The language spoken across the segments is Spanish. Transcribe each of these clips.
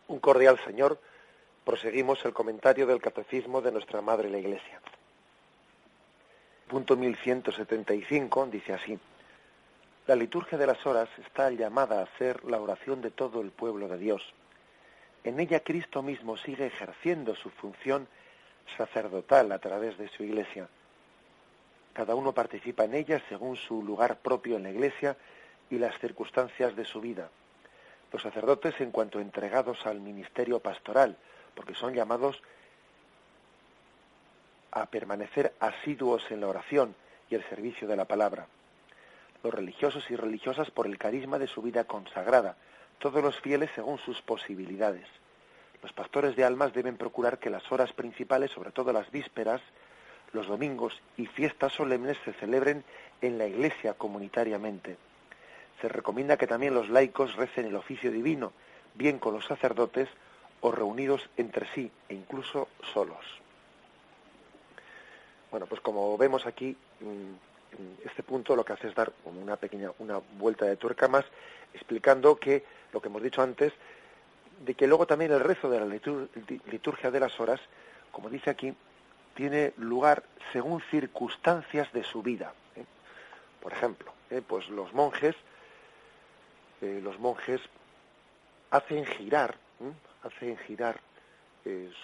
Un cordial Señor. Proseguimos el comentario del Catecismo de nuestra Madre la Iglesia. Punto 1175 dice así: la liturgia de las horas está llamada a ser la oración de todo el pueblo de Dios. En ella Cristo mismo sigue ejerciendo su función sacerdotal a través de su Iglesia. Cada uno participa en ella según su lugar propio en la Iglesia y las circunstancias de su vida. Los sacerdotes, en cuanto entregados al ministerio pastoral, porque son llamados a permanecer asiduos en la oración y el servicio de la palabra. Los religiosos y religiosas por el carisma de su vida consagrada, todos los fieles según sus posibilidades. Los pastores de almas deben procurar que las horas principales, sobre todo las vísperas, los domingos y fiestas solemnes, se celebren en la Iglesia comunitariamente. Se recomienda que también los laicos recen el oficio divino, bien con los sacerdotes o reunidos entre sí, e incluso solos. Bueno, pues como vemos aquí, este punto lo que hace es dar una vuelta de tuerca más, explicando que, lo que hemos dicho antes, de que luego también el rezo de la liturgia de las horas, como dice aquí, tiene lugar según circunstancias de su vida. Por ejemplo, pues los monjes hacen girar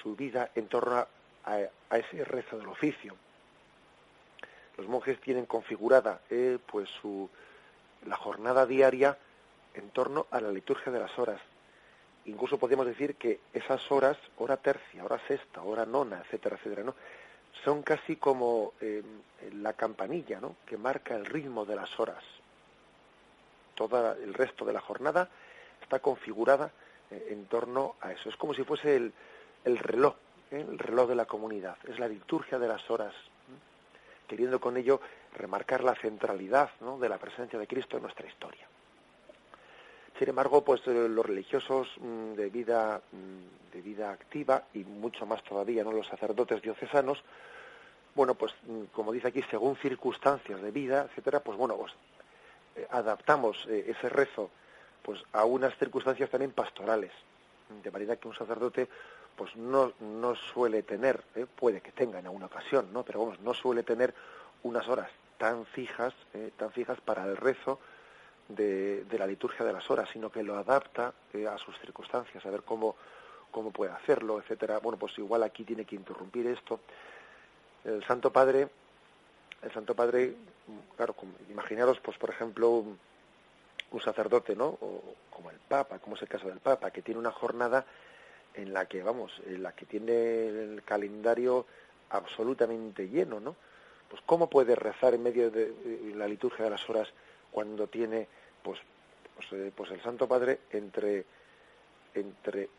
su vida en torno a ese rezo del oficio. Los monjes tienen configurada la jornada diaria en torno a la liturgia de las horas. Incluso podemos decir que esas horas, hora tercia, hora sexta, hora nona, etcétera, etcétera, ¿no?, son casi como la campanilla, ¿no?, que marca el ritmo de las horas. Todo el resto de la jornada está configurada en torno a eso. Es como si fuese el reloj de la comunidad. Es la liturgia de las horas, queriendo con ello remarcar la centralidad, ¿no?, de la presencia de Cristo en nuestra historia. Sin embargo, pues los religiosos de vida activa, y mucho más todavía, ¿no?, los sacerdotes diocesanos, bueno, pues como dice aquí, según circunstancias de vida, etcétera, pues bueno, pues adaptamos ese rezo pues a unas circunstancias también pastorales, de manera que un sacerdote pues no suele tener, puede que tenga en alguna ocasión, ¿no?, pero vamos, no suele tener unas horas tan fijas para el rezo de la liturgia de las horas, sino que lo adapta a sus circunstancias, a ver cómo puede hacerlo, etcétera. Bueno, pues igual aquí tiene que interrumpir esto. El Santo Padre, claro, imaginaros, pues por ejemplo, un sacerdote, ¿no?, o como el Papa, como es el caso del Papa, que tiene una jornada en la que tiene el calendario absolutamente lleno, ¿no? Pues cómo puede rezar en medio de la liturgia de las horas cuando tiene pues el Santo Padre entre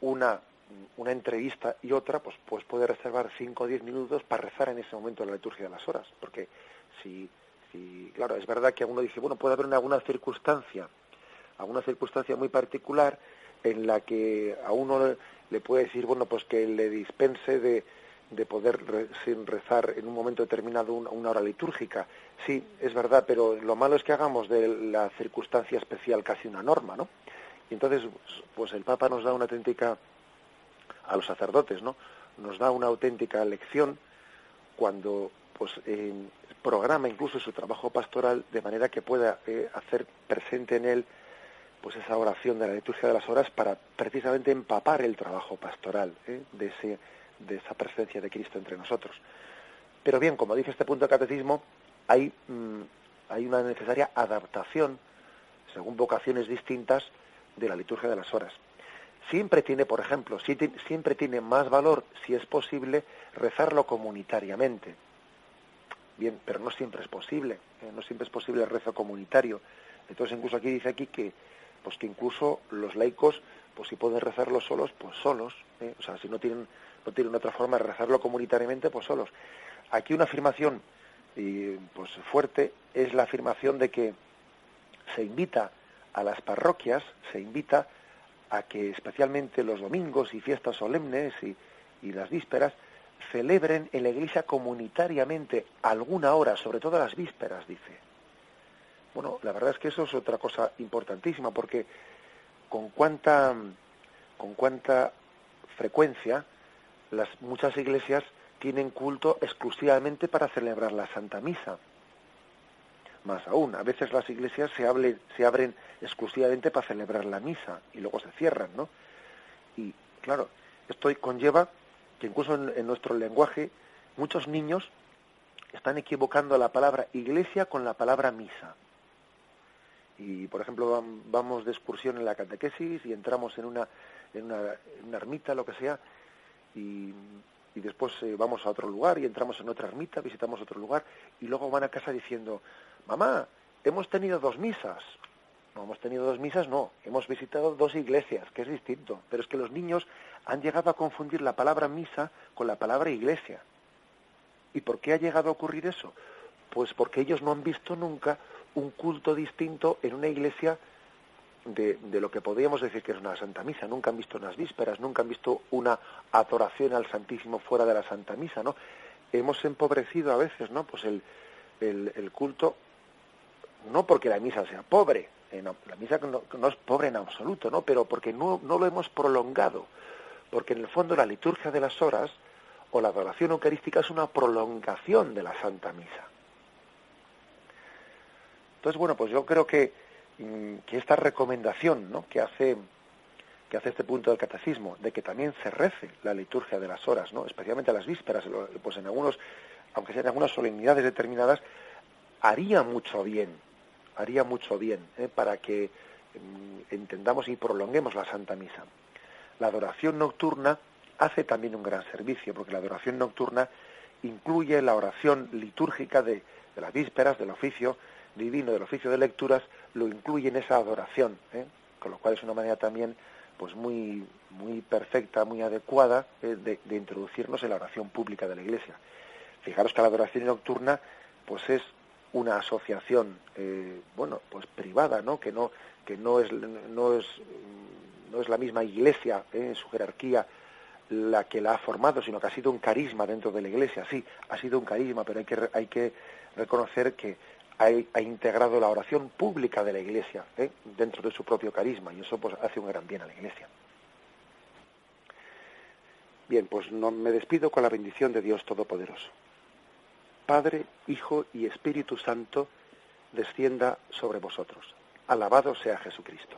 una entrevista y otra, pues puede reservar 5 o 10 minutos para rezar en ese momento la liturgia de las horas, porque si claro, es verdad que uno dice, bueno, puede haber alguna circunstancia muy particular en la que a uno le puede decir, bueno, pues que le dispense de poder sin rezar en un momento determinado una hora litúrgica. Sí, es verdad, pero lo malo es que hagamos de la circunstancia especial casi una norma, ¿no? Y entonces, pues el Papa nos da una auténtica, a los sacerdotes, ¿no?, nos da una auténtica lección cuando pues programa incluso su trabajo pastoral de manera que pueda hacer presente en él pues esa oración de la liturgia de las horas para precisamente empapar el trabajo pastoral de esa presencia de Cristo entre nosotros. Pero bien, como dice este punto del catecismo, hay una necesaria adaptación según vocaciones distintas de la liturgia de las horas. Siempre tiene, por ejemplo, siempre tiene más valor, si es posible, rezarlo comunitariamente. Bien, pero no siempre es posible, no siempre es posible el rezo comunitario. Entonces incluso aquí dice que incluso los laicos, pues si pueden rezarlo solos, pues solos, o sea, si no tienen otra forma de rezarlo comunitariamente, pues solos. Aquí una afirmación pues fuerte es la afirmación de que se invita a las parroquias, se invita a que especialmente los domingos y fiestas solemnes y las vísperas celebren en la iglesia comunitariamente alguna hora, sobre todo las vísperas, dice. Bueno, la verdad es que eso es otra cosa importantísima, porque con cuánta con cuánta frecuencia muchas iglesias tienen culto exclusivamente para celebrar la Santa Misa. Más aún, a veces las iglesias se abren exclusivamente para celebrar la misa y luego se cierran, ¿no? Y claro, esto conlleva que incluso en nuestro lenguaje muchos niños están equivocando la palabra iglesia con la palabra misa. Y, por ejemplo, vamos de excursión en la catequesis y entramos en una ermita, lo que sea, y después vamos a otro lugar y entramos en otra ermita, visitamos otro lugar, y luego van a casa diciendo, mamá, hemos tenido 2 misas. No hemos tenido 2 misas, no, hemos visitado 2 iglesias, que es distinto. Pero es que los niños han llegado a confundir la palabra misa con la palabra iglesia. ¿Y por qué ha llegado a ocurrir eso? Pues porque ellos no han visto nunca un culto distinto en una iglesia de lo que podríamos decir que es una Santa Misa. Nunca han visto unas vísperas, nunca han visto una adoración al Santísimo fuera de la Santa Misa, ¿no? Hemos empobrecido a veces, ¿no? Pues el culto, no porque la misa sea pobre, la misa no es pobre en absoluto, ¿no? Pero porque no lo hemos prolongado, porque en el fondo la liturgia de las horas o la adoración eucarística es una prolongación de la Santa Misa. Entonces, bueno, pues yo creo que esta recomendación, ¿no?, que hace este punto del catecismo, de que también se rece la liturgia de las horas, ¿no?, especialmente a las vísperas, pues en algunos, aunque sean en algunas solemnidades determinadas, haría mucho bien para que entendamos y prolonguemos la Santa Misa. La adoración nocturna hace también un gran servicio, porque la adoración nocturna incluye la oración litúrgica de las vísperas, del oficio divino, del oficio de lecturas, lo incluye en esa adoración, con lo cual es una manera también pues muy perfecta, muy adecuada de introducirnos en la oración pública de la Iglesia. Fijaros que la adoración nocturna pues es una asociación pues privada, ¿no?, que no es la misma Iglesia en su jerarquía la que la ha formado, sino que ha sido un carisma dentro de la Iglesia. Sí, ha sido un carisma, pero hay que reconocer que ha integrado la oración pública de la Iglesia dentro de su propio carisma, y eso pues hace un gran bien a la Iglesia. Bien, pues me despido con la bendición de Dios Todopoderoso. Padre, Hijo y Espíritu Santo, descienda sobre vosotros. Alabado sea Jesucristo.